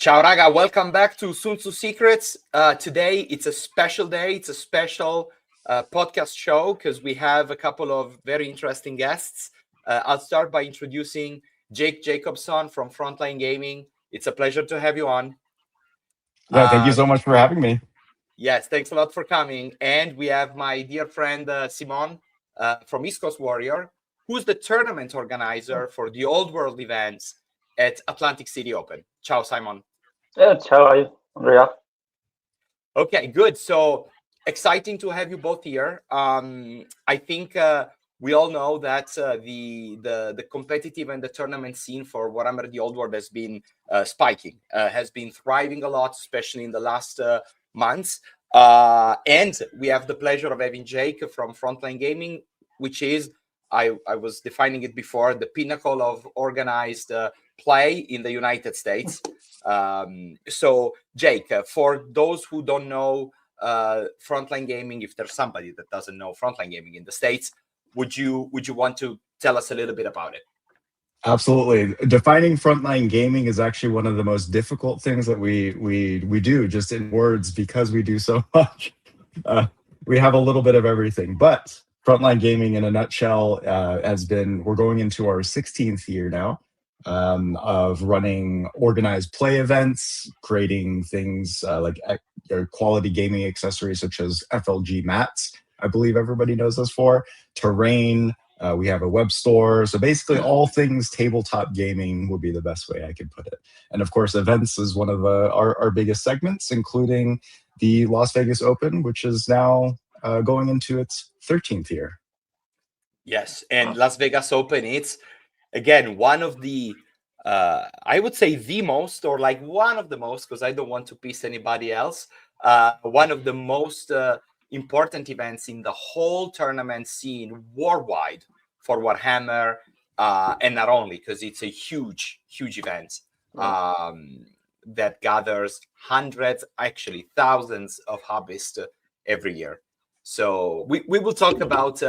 Ciao raga, welcome back to Sun Tzu Secrets. Today it's a special day. It's a special podcast show because we have a couple of very interesting guests. I'll start by introducing Jake Jacobson from Frontline Gaming. It's a pleasure to have you on. Yeah, thank you so much for having me. Yes, thanks a lot for coming. And we have my dear friend Simon from East Coast Warrior, who's the tournament organizer for the Old World events at Atlantic City Open. Ciao, Simon. Yeah, ciao, Andrea. Okay, good. So exciting to have you both here. I think we all know that the competitive and the tournament scene for Warhammer the Old World has been spiking, has been thriving a lot, especially in the last months. And we have the pleasure of having Jake from Frontline Gaming, which is, I was defining it before, the pinnacle of organized play in the United States. So Jake, for those who don't know Frontline Gaming, if there's somebody that doesn't know Frontline Gaming in the States, would you want to tell us a little bit about it? Absolutely. Defining Frontline Gaming is actually one of the most difficult things that we do just in words because we do so much. We have a little bit of everything, but Frontline Gaming in a nutshell we're going into our 16th year now. Of running organized play events, creating things like quality gaming accessories such as FLG mats, I believe everybody knows us for, terrain, we have a web store. So basically all things tabletop gaming would be the best way I could put it. And of course, events is one of our biggest segments, including the Las Vegas Open, which is now going into its 13th year. Yes, and Las Vegas Open, it's again one of the I would say the most, or like one of the most, because I don't want to piss anybody else, one of the most important events in the whole tournament scene worldwide for Warhammer, and not only because it's a huge event that gathers hundreds, actually thousands of hobbyists every year. So we will talk about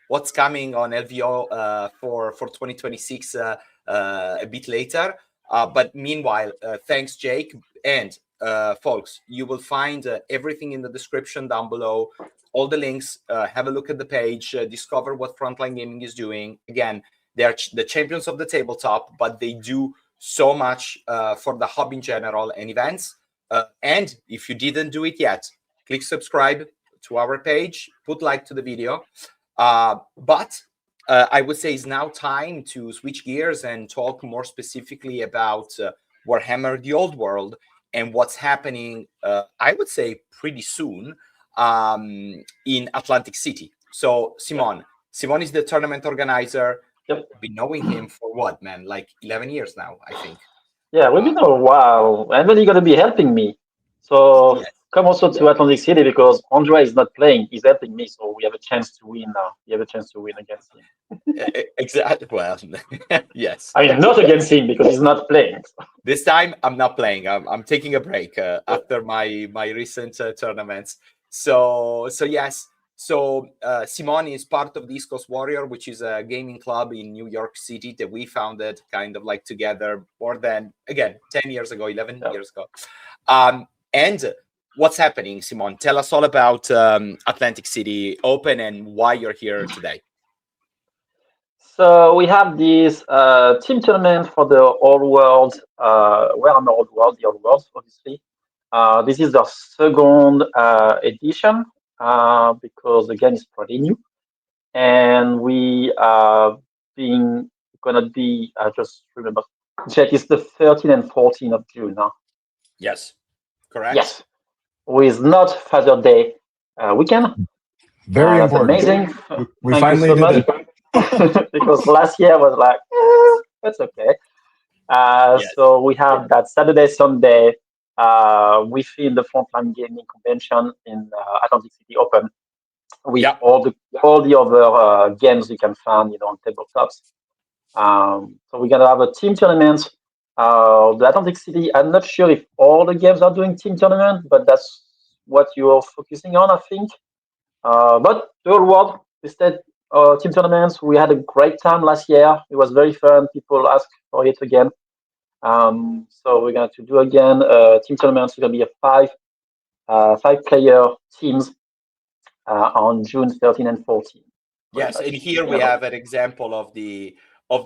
what's coming on LVO for 2026 a bit later. But meanwhile, thanks, Jake. And folks, you will find everything in the description down below, all the links. Have a look at the page, discover what Frontline Gaming is doing. Again, they are the champions of the tabletop, but they do so much for the hobby in general and events. And if you didn't do it yet, click subscribe to our page, put like to the video. But I would say it's now time to switch gears and talk more specifically about Warhammer the Old World and what's happening, I would say pretty soon, in Atlantic City. So Simon is the tournament organizer. Yep. Been knowing him for what, man? Like 11 years now, I think. Yeah, we've been a while, and then you're gonna be helping me. So Yes. come also to Atlantic City because Andrea is not playing; he's helping me, so we have a chance to win now. You have a chance to win against him. Exactly. Well, yes. I mean, not against him because he's not playing. This time I'm not playing. I'm taking a break after my recent tournaments. So yes. So Simone is part of the East Coast Warrior, which is a gaming club in New York City that we founded kind of like together more than, again, 10 years ago, 11 years ago. And what's happening, Simone? Tell us all about Atlantic City Open and why you're here today. So we have this team tournament for the Old World, Warhammer Old World, the Old World, obviously. This is the second edition because the game is pretty new, and we gonna be just remember check it's the 13th and 14th of June. Huh? Yes, correct. Yes, with not Father Day weekend. Very That's important. amazing. We Thank finally you so did much. it. Because last year was like, that's okay. Yes. So we have that Saturday, Sunday within the Frontline Gaming Convention in Atlantic City Open with all the other games you can find, on tabletops. So we're gonna have a team tournament. The Atlantic City, I'm not sure if all the games are doing team tournament, but that's what you're focusing on, I think. But the whole world, instead, team tournaments. We had a great time last year. It was very fun. People asked for it again. So we're going to do again team tournaments. It's going to be a five-player teams on June 13 and 14. Yes, and here we have an example of the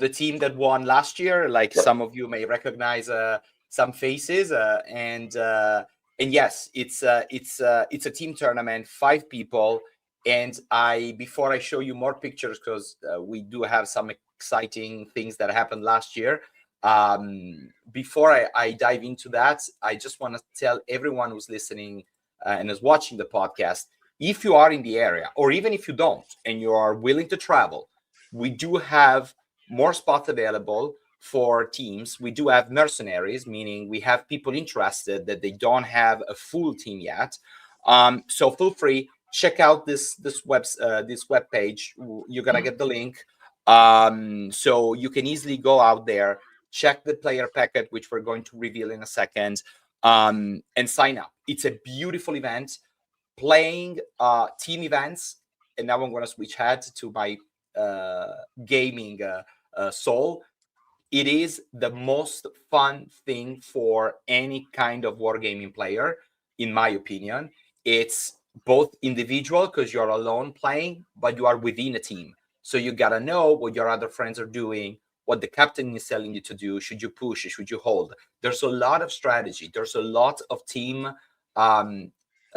team that won last year. Like some of you may recognize some faces, and yes, it's a team tournament, 5 people. And before I show you more pictures, because we do have some exciting things that happened last year. Before I dive into that, I just want to tell everyone who's listening and is watching the podcast, if you are in the area, or even if you don't, and you are willing to travel, we do have more spots available for teams. We do have mercenaries, meaning we have people interested that they don't have a full team yet. So feel free, check out this web page. You're gonna get the link, so you can easily go out there, check the player packet, which we're going to reveal in a second, and sign up. It's a beautiful event. Playing team events, and now I'm going to switch heads to my gaming soul. It is the most fun thing for any kind of wargaming player, in my opinion. It's both individual because you're alone playing, but you are within a team. So you got to know what your other friends are doing, what the captain is telling you to do. Should you push? Should you hold? There's a lot of strategy. There's a lot of team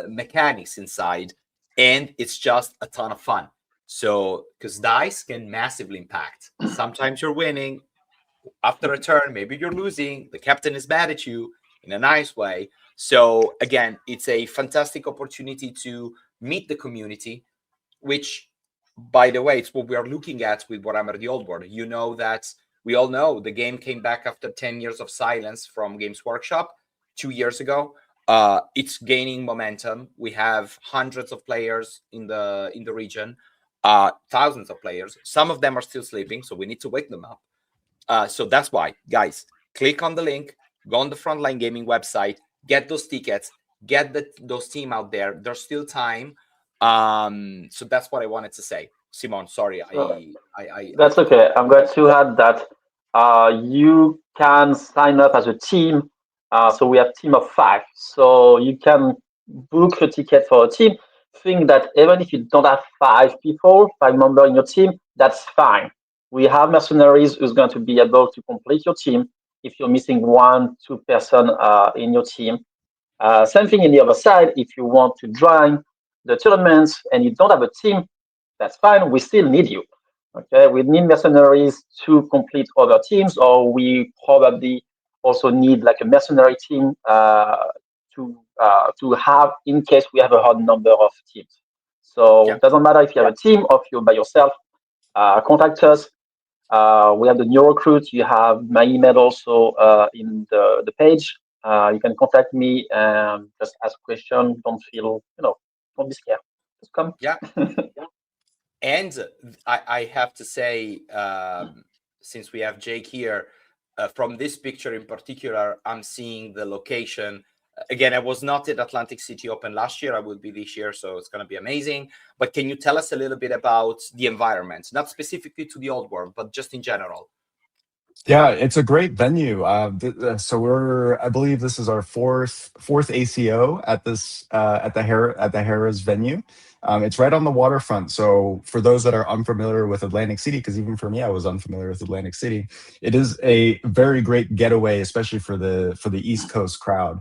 mechanics inside, and it's just a ton of fun. So because dice can massively impact. Sometimes you're winning, after a turn maybe you're losing, the captain is mad at you in a nice way. So again, it's a fantastic opportunity to meet the community, which, by the way, it's what we are looking at with Warhammer the Old World. You know that we all know the game came back after 10 years of silence from Games Workshop 2 years ago. It's gaining momentum. We have hundreds of players in the region, thousands of players. Some of them are still sleeping, so we need to wake them up. So that's why, guys, click on the link, go on the Frontline Gaming website, get those tickets, get those team out there. There's still time. So that's what I wanted to say. Simon, sorry, That's okay. I'm going to add that you can sign up as a team. So we have team of 5. So you can book a ticket for a team. Think that even if you don't have 5 people, 5 members in your team, that's fine. We have mercenaries who's going to be able to complete your team if you're missing 1, 2 person in your team. Same thing in the other side. If you want to join the tournaments and you don't have a team, that's fine. We still need you. Okay, we need mercenaries to complete other teams, or we probably also need like a mercenary team to have in case we have a hard number of teams. So it doesn't matter if you have a team or if you're by yourself. Contact us. We have the new recruit. You have my email also in the page. You can contact me and just ask a question. Don't feel, don't be scared. Just come. Yeah. And I have to say, since we have Jake here, from this picture in particular, I'm seeing the location. Again, I was not at Atlantic City Open last year. I will be this year, so it's going to be amazing. But can you tell us a little bit about the environment, not specifically to the Old World, but just in general? Yeah, it's a great venue. So I believe this is our fourth ACO at this at the Harrah's venue. It's right on the waterfront. So for those that are unfamiliar with Atlantic City, because even for me, I was unfamiliar with Atlantic City, it is a very great getaway, especially for the East Coast crowd.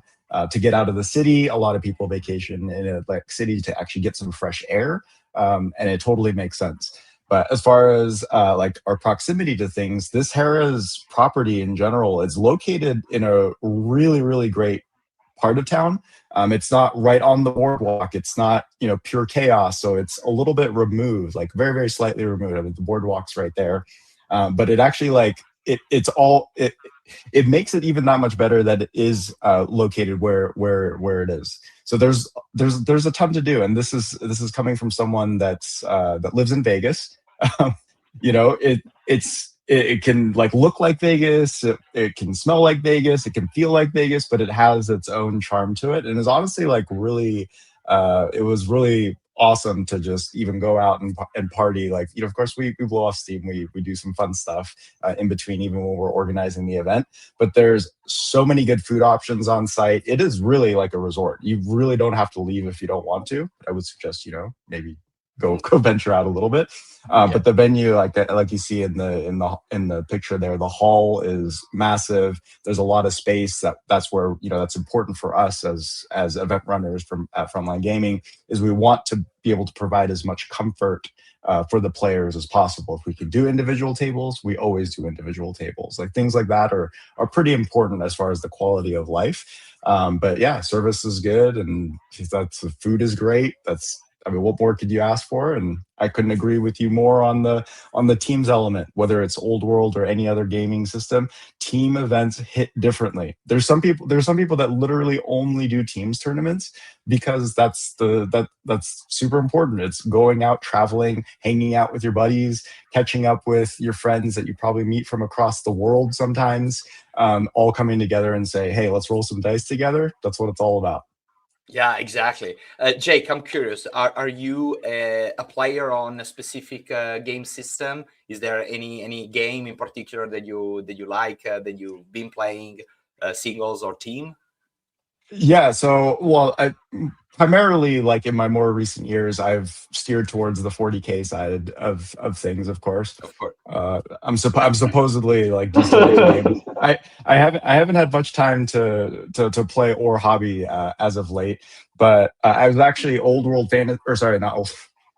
To get out of the city, a lot of people vacation in Atlantic City to actually get some fresh air, and it totally makes sense. But as far as like our proximity to things, this Harrah's property in general is located in a really, really great part of town. It's not right on the boardwalk. It's not, pure chaos. So it's a little bit removed, like very, very slightly removed. I mean, the boardwalk's right there. But it actually it makes it even that much better that it is located where it is. So there's a ton to do, and this is coming from someone that lives in Vegas. It can like look like Vegas, it can smell like Vegas, it can feel like Vegas, but it has its own charm to it, and it's honestly like really, it was really awesome to just even go out and party. Like, you know, of course we blow off steam. We do some fun stuff in between, even when we're organizing the event. But there's so many good food options on site. It is really like a resort. You really don't have to leave if you don't want to. I would suggest, you know, maybe go venture out a little bit. But the venue, like you see in the picture there, the hall is massive. There's a lot of space. That's where, you know, that's important for us as event runners at Frontline Gaming, is we want to be able to provide as much comfort for the players as possible. If we can do individual tables, we always do individual tables. Like, things like that are pretty important as far as the quality of life. But yeah, service is good, and the food is great. I mean, what more could you ask for? And I couldn't agree with you more on the teams element, whether it's Old World or any other gaming system. Team events hit differently. There's some people that literally only do teams tournaments because that's super important. It's going out, traveling, hanging out with your buddies, catching up with your friends that you probably meet from across the world sometimes, all coming together and say, hey, let's roll some dice together. That's what it's all about. Yeah, exactly. Jake, I'm curious. Are you a player on a specific game system? Is there any game in particular that you like, that you've been playing, singles or team? Yeah, so, well, primarily, like, in my more recent years, I've steered towards the 40K side of things. Of course, Of course. I'm supposedly like decent at the game. I haven't had much time to play or hobby as of late, but I was actually Old World Fantasy, or sorry, not old.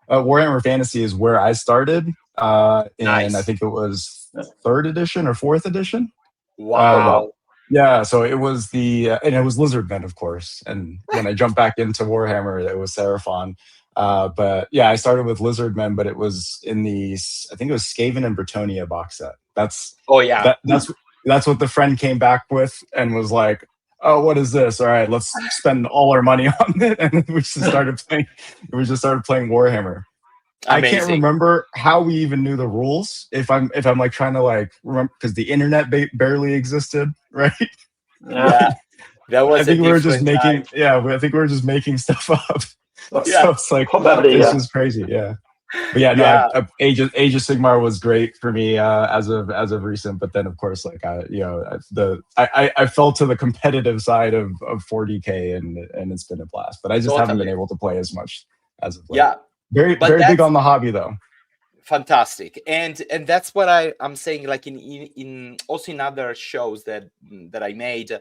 Warhammer Fantasy is where I started, and Nice. I think it was 3rd edition or 4th edition. Wow. Yeah, so it was and it was Lizardmen, of course. And when I jumped back into Warhammer, it was Seraphon. But yeah, I started with Lizardmen, but it was in I think it was Skaven and Bretonnia box set. That's what the friend came back with and was like, oh, what is this? All right, let's spend all our money on it. And we just started playing Warhammer. Amazing. I can't remember how we even knew the rules. If I'm like trying to like remember, because the internet barely existed, right? Yeah, that was. I think we were just making. Yeah, I think we were just making stuff up. Yeah, so it's like probably, this is crazy. Yeah, but yeah, no. Age of Sigmar was great for me as of recent. But then, of course, like I fell to the competitive side of 40K, and it's been a blast. But I just haven't been able to play as much as of late. Yeah. Very big on the hobby, though. Fantastic, and that's what I'm saying. Like in also in other shows that I made,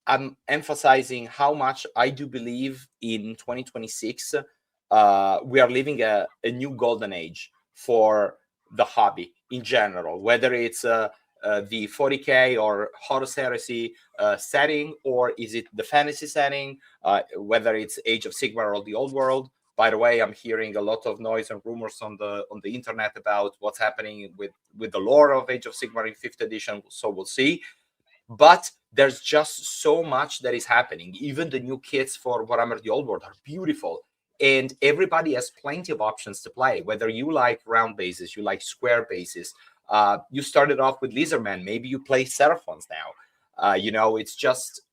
I'm emphasizing how much I do believe in 2026. We are living a new golden age for the hobby in general, whether it's the 40K or Horus Heresy setting, or is it the fantasy setting, whether it's Age of Sigmar or the Old World. By the way, I'm hearing a lot of noise and rumors on the internet about what's happening with the lore of Age of Sigmar in 5th edition. So we'll see. But there's just so much that is happening. Even the new kits for Warhammer the Old World are beautiful. And everybody has plenty of options to play. Whether you like round bases, you like square bases. You started off with Lizardmen. Maybe you play Seraphons now. You know, it's just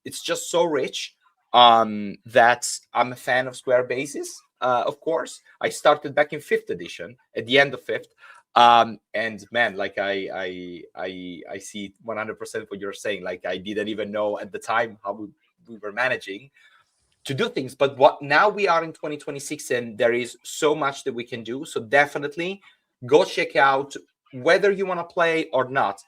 so rich that I'm a fan of square bases. Of course, I started back in 5th edition at the end of 5th, and man, like I see 100% what you're saying. Like, I didn't even know at the time how we were managing to do things, but now we are in 2026, and there is so much that we can do. So definitely go check out, whether you want to play or not.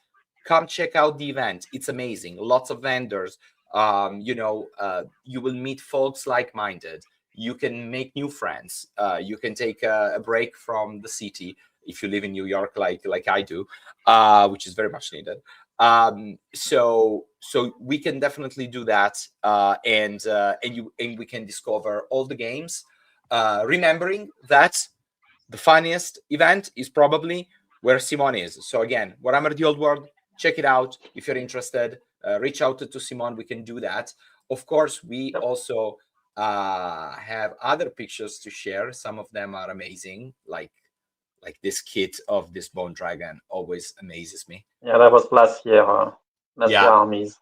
Come check out the event. It's amazing. Lots of vendors. You will meet folks like-minded. You can make new friends. You can take a break from the city if you live in New York, like I do, which is very much needed. So we can definitely do that, and we can discover all the games, remembering that the funniest event is probably where Simon is. So again, Warhammer the Old World, check it out if you're interested. Reach out to Simon. We can do that. Of course, we also have other pictures to share. Some of them are amazing, like this kit of this bone dragon always amazes me. Yeah, that was last year. Last year armies.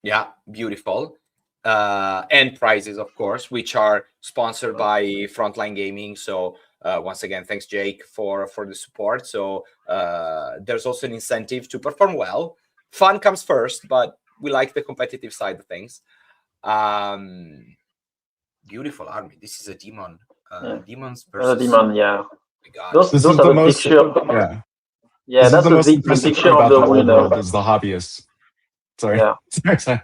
Yeah, beautiful. and prizes, of course, which are sponsored by Frontline Gaming. So once again, thanks, Jake, for the support. So there's also an incentive to perform well. Fun comes first, but we like the competitive side of things. Beautiful army. This is a demon. Demons versus demon. Yeah. Oh my God. This Those is are the the most. picture. Yeah. Yeah, This that's is the most the impressive picture part of about the the old winner. world is the hobbyists. Sorry. Yeah. Sorry.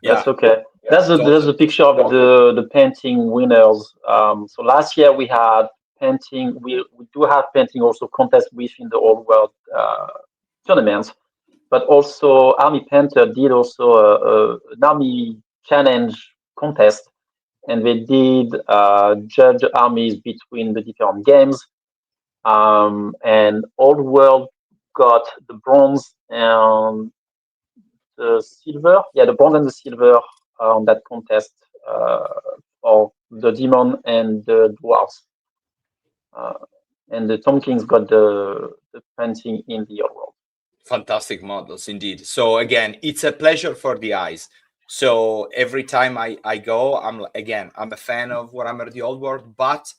That's okay. That's the picture of the painting winners. So last year we had painting. We do have painting also contest within the old world tournaments, but also Army Painter did also an army challenge contest, and they did judge armies between the different games. And Old World got the bronze and the silver. Yeah, the bronze and the silver on that contest for the demon and the dwarves. And the Tom Kings got the painting in the Old World. Fantastic models indeed. So again, it's a pleasure for the eyes. So every time I go, I'm a fan of Warhammer the Old World, but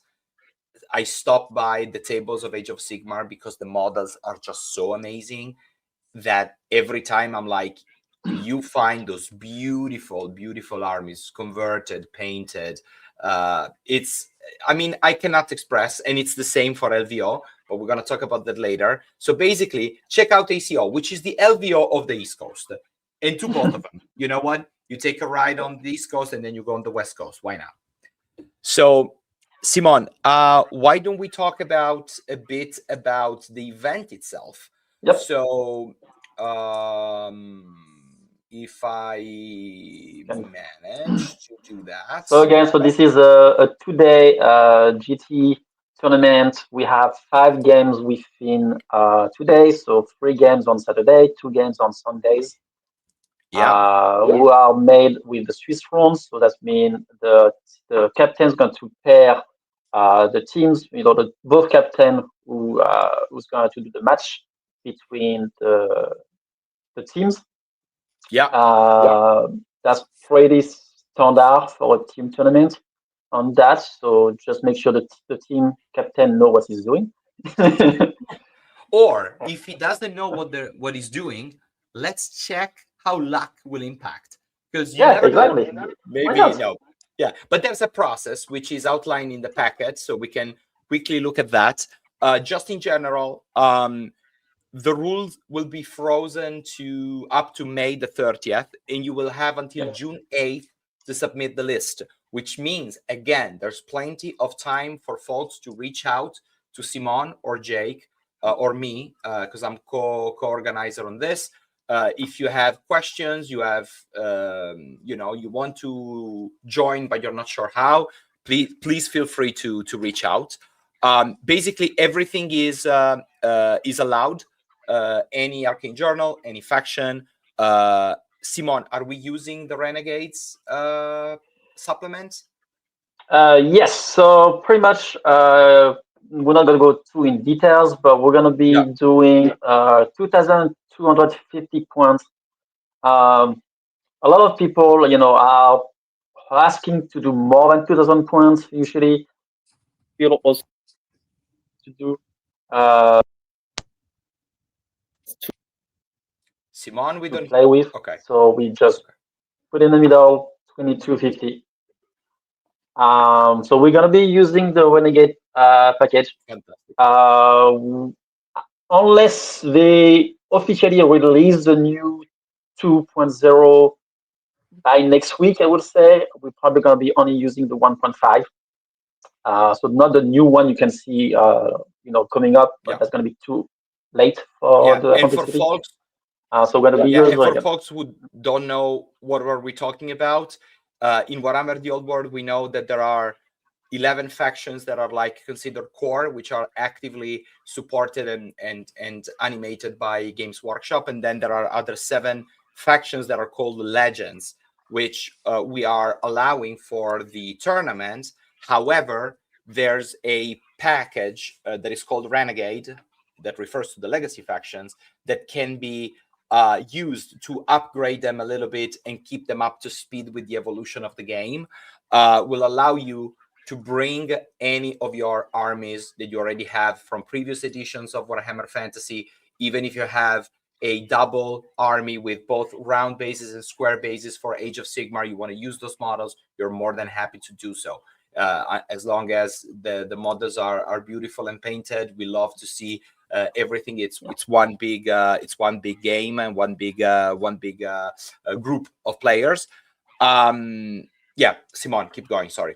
I stop by the tables of Age of Sigmar because the models are just so amazing that every time I'm like, you find those beautiful, beautiful armies converted, painted. I cannot express, and it's the same for LVO, but we're going to talk about that later. So basically, check out ACO, which is the LVO of the East Coast, and to both of them. You know what? You take a ride on the East Coast and then you go on the West Coast. Why not? So, Simon, why don't we talk a bit about the event itself? Yep. So, if I manage to do that. So again, this is a 2-day GT tournament. We have 5 games within 2 days, so 3 games on Saturday, 2 games on Sundays. Yeah. Who are made with the Swiss France. So that means the captain's going to pair the teams. Both captain who's going to do the match between the teams. Yeah. That's pretty standard for a team tournament on that. So just make sure that the team captain know what he's doing. Or if he doesn't know what he's doing, let's check how luck will impact. Because exactly. Maybe no. Yeah, but there's a process which is outlined in the packet, so we can quickly look at that. Just in general, the rules will be frozen to up to May the 30th, and you will have until June 8th to submit the list, which means, again, there's plenty of time for folks to reach out to Simon or Jake or me, because I'm co-organizer on this. If you have questions, you have, you want to join, but you're not sure how, please feel free to reach out. Basically, everything is allowed. Any Arcane Journal, any faction. Simon, are we using the Renegades supplement? Yes. So pretty much, we're not going to go too in details, but we're going to be doing 2,250 points. A lot of people, are asking to do more than 2,000 points. Usually, people also to do. Simon, we don't play with. Okay. So we just put in the middle 2250. So we're gonna be using the Renegade package. Unless they officially release the new 2.0 by next week, I would say we're probably gonna be only using the 1.5. So not the new one you can see, coming up, but that's gonna be too late for the and for folks. So we're gonna be using. And for folks who don't know what are we talking about, in Warhammer the Old World, we know that there are 11 factions that are considered core, which are actively supported and animated by Games Workshop, and then there are other 7 factions that are called legends, which we are allowing for the tournament. However, there's a package that is called Renegade that refers to the legacy factions that can be used to upgrade them a little bit and keep them up to speed with the evolution of the game, will allow you to bring any of your armies that you already have from previous editions of Warhammer Fantasy, even if you have a double army with both round bases and square bases for Age of Sigmar, you want to use those models, you're more than happy to do so. As long as the models are beautiful and painted, we love to see everything. It's one big game and one big group of players. Yeah, Simon, keep going. Sorry.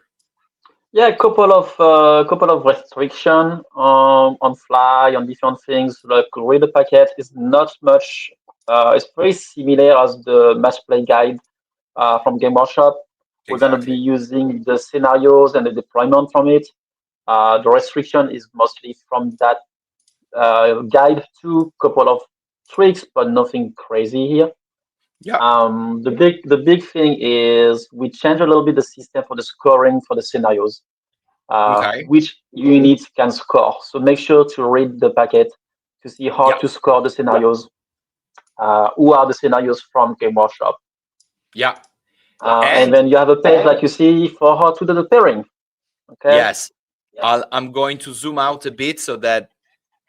Yeah, a couple of restriction on fly on different things. Like read the packet is not much. It's very similar as the match play guide from Game Workshop. We're going to be using the scenarios and the deployment from it. The restriction is mostly from that guide to couple of tricks, but nothing crazy here. Yeah. The big thing is we change a little bit the system for the scoring for the scenarios, which units can score. So make sure to read the packet to see how to score the scenarios. Who are the scenarios from Game Workshop? Yeah. And then you have a page like you see for how to do the pairing. Okay. Yes. I'm going to zoom out a bit so that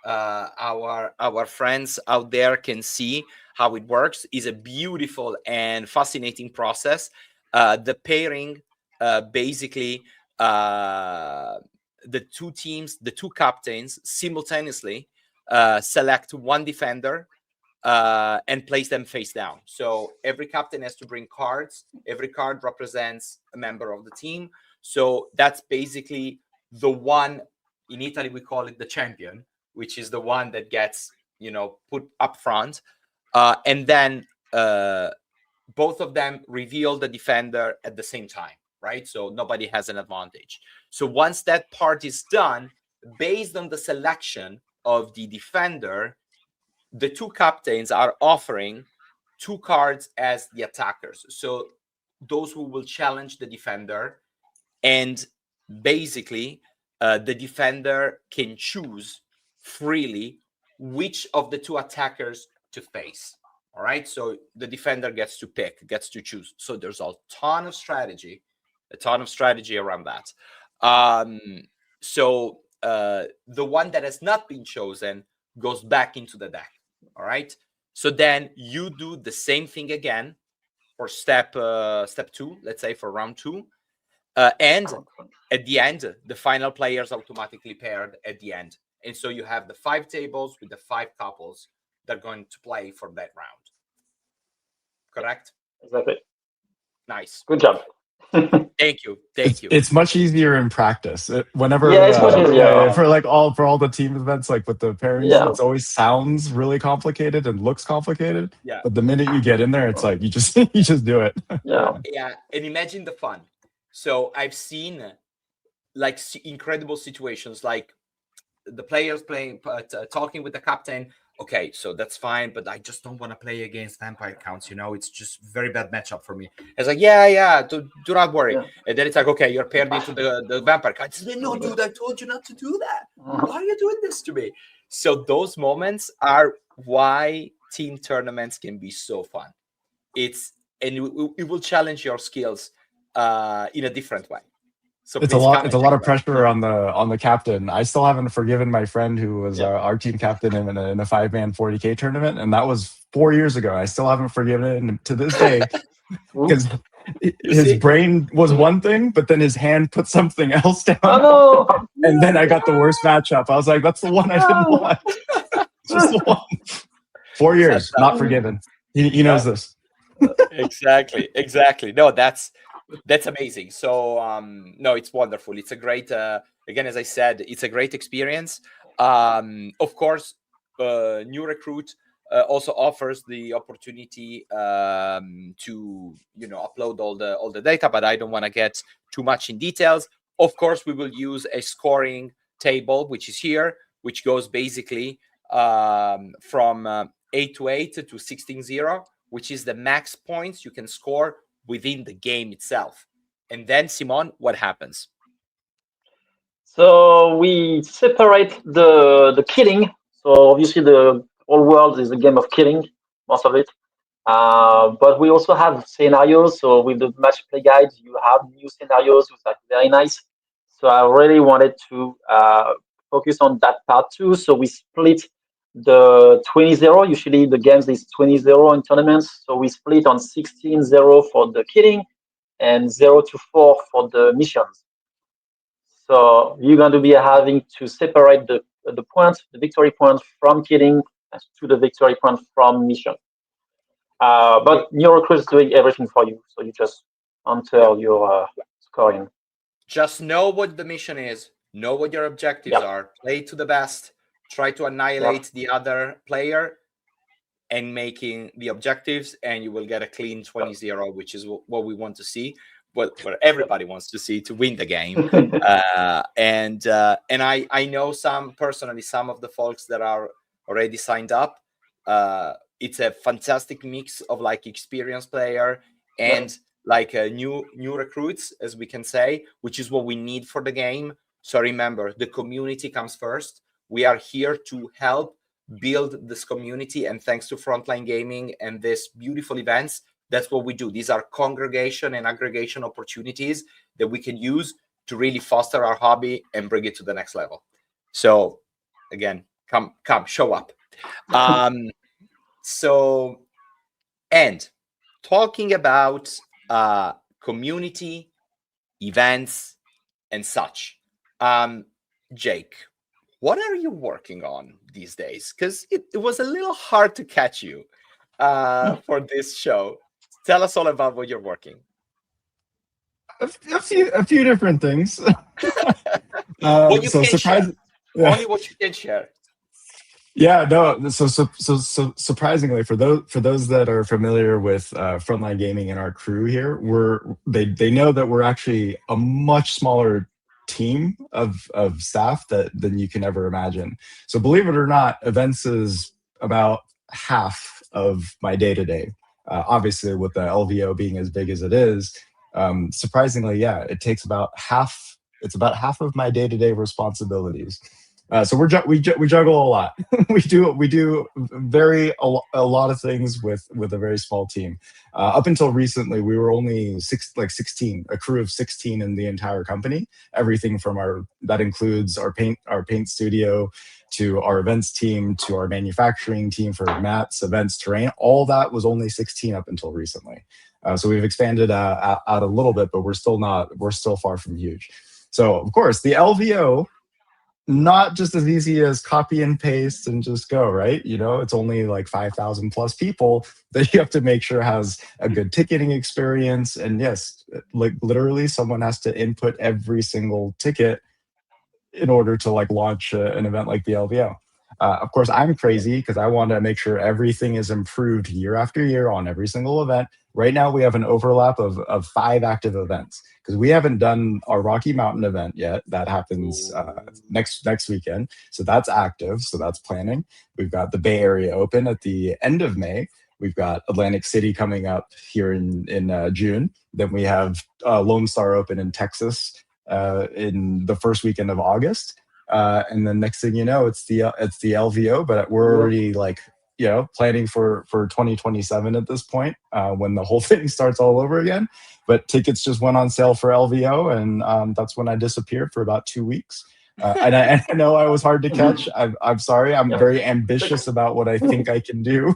our friends out there can see how it works. Is a beautiful and fascinating process. The pairing, basically, the two teams, the two captains simultaneously select one defender and place them face down. So every captain has to bring cards. Every card represents a member of the team. So that's basically the one. In Italy, we call it the champion, which is the one that gets, put up front. And then both of them reveal the defender at the same time, right? So nobody has an advantage. So once that part is done, based on the selection of the defender, the two captains are offering two cards as the attackers. So those who will challenge the defender, and basically the defender can choose freely which of the two attackers to face. All right, so the defender gets to pick, gets to choose. So there's a ton of strategy around that. So the one that has not been chosen goes back into the deck. All right, so then you do the same thing again for step 2, let's say for round 2, and at the end, the final players automatically paired at the end. And so you have the 5 tables with the 5 couples that are going to play for that round. Correct? Exactly. Nice. Good job. Thank you. It's much easier in practice. Whenever it's much easier. for all the team events, like with the pairings, it always sounds really complicated and looks complicated. Yeah. But the minute you get in there, it's like you just do it. Yeah. And imagine the fun. So I've seen like incredible situations, like the players talking with the captain. Okay, so that's fine, but I just don't want to play against vampire counts. It's just very bad matchup for me. It's like, yeah, do not worry. Yeah. And then it's like, okay, you're paired into the vampire counts. No, dude, I told you not to do that. Why are you doing this to me? So those moments are why team tournaments can be so fun. It will challenge your skills in a different way. So it's a lot of pressure on the captain. I still haven't forgiven my friend who was our team captain in a 5-man 40K tournament, and that was 4 years ago. I still haven't forgiven him to this day because his brain was one thing, but then his hand put something else down. Oh, no. And then I got the worst matchup. I was like, that's the one I didn't want. Just the one. 4 years, not forgiven. He knows this. Exactly. No, that's amazing. So no, it's wonderful. It's a great again, as I said, it's a great experience. Of course, New Recruit also offers the opportunity to upload all the data, but I don't want to get too much in details. Of course, we will use a scoring table, which is here, which goes basically from 8-8 to 16-0, which is the max points you can score within the game itself. And then, Simon, what happens? So we separate the killing. So obviously the whole world is a game of killing. most of it. But we also have scenarios. So with the match play guides, you have new scenarios, which are very nice. So I really wanted to focus on that part too. So we split the 20-0. Usually the games is 20-0 in tournaments. So we split on 16-0 for the killing and 0-4 for the missions. So you're going to be having to separate the points, the victory point from killing to the victory point from mission. But NeuroCruise is doing everything for you. So you just enter your scoring. Just know what the mission is, know what your objectives are, play to the best, try to annihilate the other player and making the objectives, and you will get a clean 20-0, which is what we want to see, what everybody wants to see to win the game. And I know some of the folks that are already signed up. It's a fantastic mix of like experienced player and like new recruits, as we can say, which is what we need for the game. So remember, the community comes first. We are here to help build this community, and thanks to Frontline Gaming and these beautiful events, that's what we do. These are congregation and aggregation opportunities that we can use to really foster our hobby and bring it to the next level. So again, come show up. So, and talking about community events and such, Jake, what are you working on these days? Because it was a little hard to catch you for this show. Tell us all about what you're working. A few different things. What you can share. Only what you can share. Yeah, no. So surprisingly, for those that are familiar with Frontline Gaming and our crew here, they know that we're actually a much smaller team of staff than you can ever imagine. So believe it or not, events is about half of my day-to-day. Obviously, with the LVO being as big as it is, surprisingly, yeah, it takes about half. It's about half of my day-to-day responsibilities. So we juggle a lot. we do a lot of things with a very small team. Up until recently, we were only 16, a crew of 16 in the entire company. Everything from that includes our paint studio, to our events team, to our manufacturing team for mats, events, terrain. All that was only 16 up until recently. So we've expanded out a little bit, but we're still far from huge. So of course the LVO, not just as easy as copy and paste and just go, right? You know, it's only like 5,000 plus people that you have to make sure has a good ticketing experience. And yes, like literally someone has to input every single ticket in order to like launch an event like the LVO. Of course, I'm crazy because I want to make sure everything is improved year after year on every single event. Right now, we have an overlap of 5 active events because we haven't done our Rocky Mountain event yet. That happens next weekend. So that's active. So that's planning. We've got the Bay Area Open at the end of May. We've got Atlantic City coming up here in June. Then we have Lone Star Open in Texas in the first weekend of August. And then next thing you know, it's the LVO, but we're already like, you know, planning for 2027 at this point, when the whole thing starts all over again. But tickets just went on sale for LVO, and that's when I disappeared for about 2 weeks. And I know I was hard to catch. I'm sorry. I'm very ambitious about what I think I can do.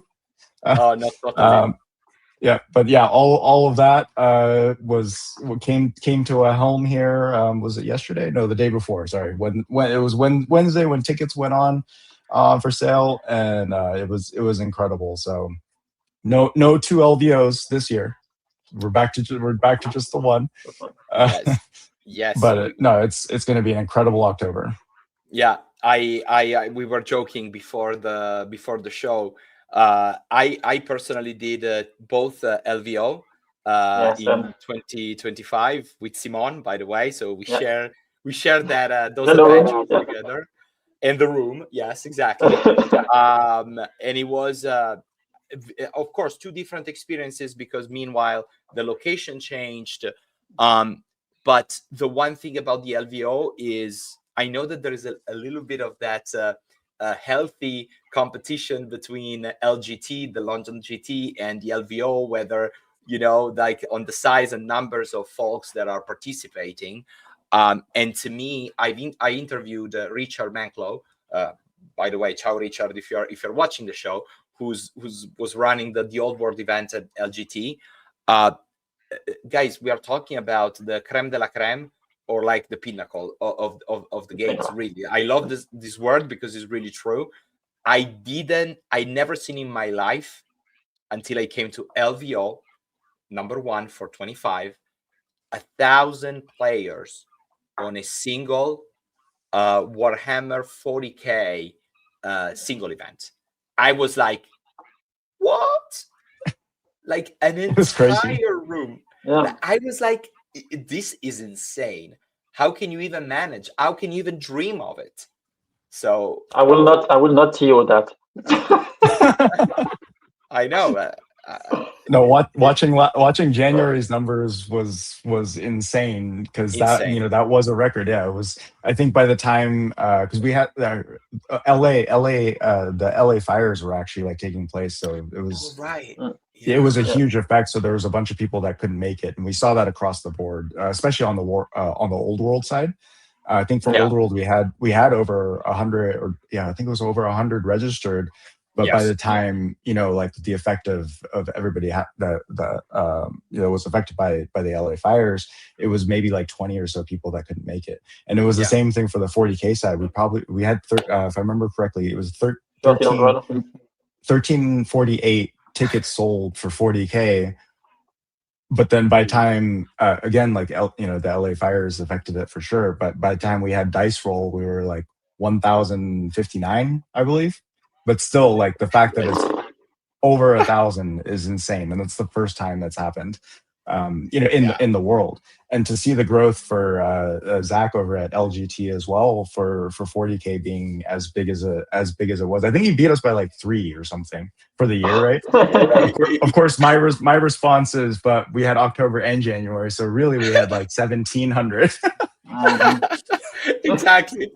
Oh, no, totally. Yeah, but yeah, all of that came to a helm here. Was it yesterday? No, the day before. Sorry, when it was Wednesday when tickets went on for sale, and it was incredible. So no 2 LVOs this year. We're back to just the one. Yes. But no, it's going to be an incredible October. Yeah, we were joking before the show. I personally did both LVO in 2025 with Simon, by the way. So we share that those adventures together in the room. Yes, exactly. And it was of course 2 different experiences because meanwhile the location changed. But the one thing about the LVO is I know that there is a little bit of that a healthy competition between LGT, the London GT, and the LVO, whether, like on the size and numbers of folks that are participating. And to me, I interviewed Richard Manklow. By the way, ciao Richard, if you're watching the show, who's was running the Old World event at LGT. Guys, we are talking about the creme de la creme, or like the pinnacle of the games. Really, I love this word because it's really true. I never seen in my life until I came to LVO #1 for 25, 1,000 players on a single Warhammer 40K single event. I was like, what? Like an entire room. Yeah. I was like, this is insane. How can you even manage? How can you even dream of it? So I will not TO that. I know. No, watching January's numbers was insane, because that was a record. Yeah, it was. I think by the time, because we had the LA fires were actually like taking place, so it was right. It was a huge effect. So there was a bunch of people that couldn't make it, and we saw that across the board, especially on the Old World side. I think for Old World we had over 100, or I think it was over 100 registered. But by the time, like the effect of everybody was affected by the LA fires, it was maybe like 20 or so people that couldn't make it. And it was the same thing for the 40K side. We had, if I remember correctly, it was 1348 tickets sold for 40K. But then by time, again, like, the LA fires affected it for sure. But by the time we had dice roll, we were like 1,059, I believe. But still, like, the fact that it's over 1,000 is insane, and that's the first time that's happened, in the world. And to see the growth for Zach over at LGT as well, for 40K being as big as it was. I think he beat us by like 3 or something for the year, right? Of course, my response is, but we had October and January, so really we had like 1,700. Exactly.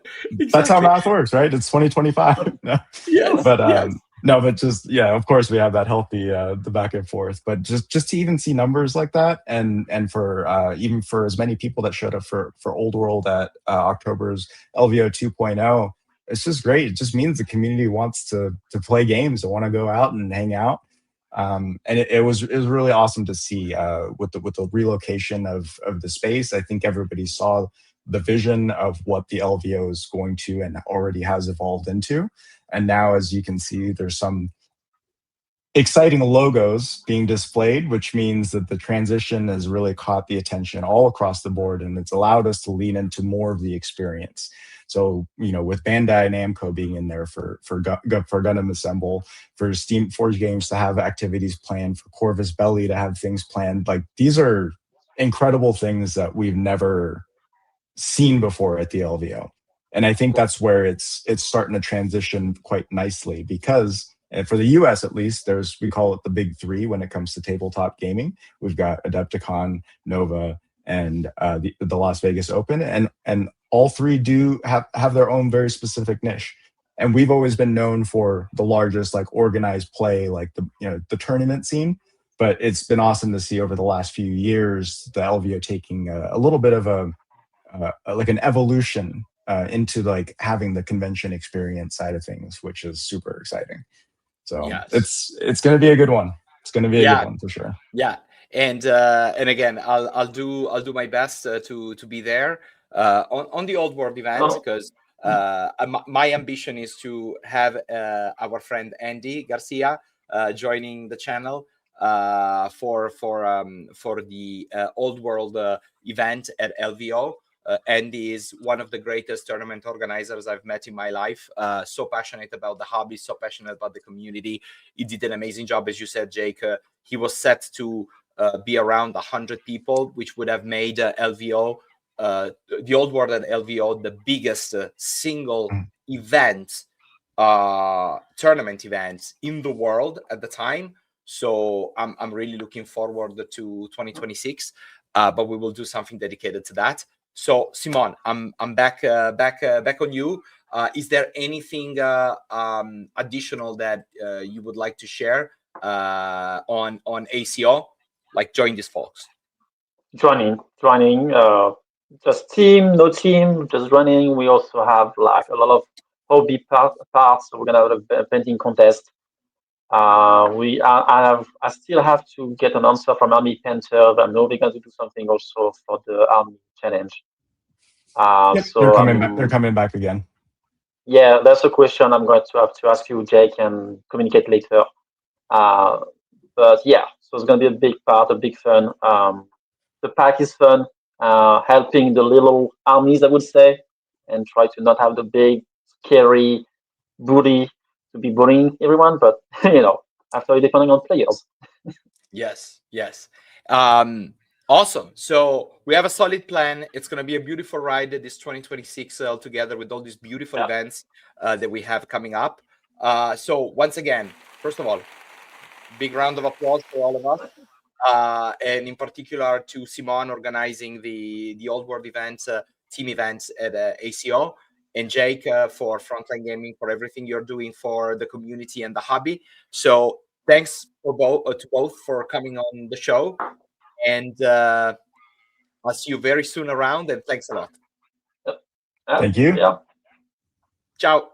That's how math works, right? It's 2025. No. Yes. But no, but just, of course we have that healthy the back and forth. But just to even see numbers like that, and for even for as many people that showed up for Old World at October's LVO 2.0, it's just great. It just means the community wants to play games, they want to go out and hang out. And it was really awesome to see with the relocation of the space. I think everybody saw the vision of what the LVO is going to and already has evolved into. And now, as you can see, there's some exciting logos being displayed, which means that the transition has really caught the attention all across the board, and it's allowed us to lean into more of the experience. So, with Bandai Namco being in there for Gundam Assemble, for Steam Forge Games to have activities planned, for Corvus Belli to have things planned, like, these are incredible things that we've never seen before at the LVO. And I think that's where it's starting to transition quite nicely, because for the US at least, we call it the big three when it comes to tabletop gaming. We've got Adepticon, Nova, and the Las Vegas Open, and all three do have their own very specific niche. And we've always been known for the largest, like, organized play, like the tournament scene. But it's been awesome to see over the last few years the LVO taking a little bit of like an evolution into like having the convention experience side of things, which is super exciting. So it's going to be a good one. It's going to be a good one for sure. Yeah. And again, I'll do my best to be there on the Old World event, because my ambition is to have our friend Andy Garcia joining the channel for the Old World event at LVO. Andy is one of the greatest tournament organizers I've met in my life. So passionate about the hobby, so passionate about the community. He did an amazing job, as you said, Jake. He was set to be around 100 people, which would have made LVO, the Old World at LVO, the biggest single event, tournament event in the world at the time. So I'm really looking forward to 2026, but we will do something dedicated to that. So Simon, I'm back on you. Is there anything additional that you would like to share on ACO? Like join these folks. Joining. Just team, no team, just running. We also have like a lot of hobby parts. So we're gonna have a painting contest. I still have to get an answer from Army Painter. I know they're going to do something also for the Army challenge. Yep, So they're coming back. They're coming back again. Yeah, that's a question I'm going to have to ask you, Jake, and communicate later. But yeah, so it's going to be a big part, a big fun. The pack is fun, helping the little armies, I would say, and try to not have the big, scary booty to be bullying everyone. But after depending on players. Yes. Awesome. So we have a solid plan. It's going to be a beautiful ride this 2026 together with all these beautiful events that we have coming up. So once again, first of all, big round of applause for all of us. And in particular to Simon organizing the Old World events, team events at ACO, and Jake for Frontline Gaming for everything you're doing for the community and the hobby. So thanks to both for coming on the show, and I'll see you very soon around, and thanks a lot. Thank you. Yeah. Ciao.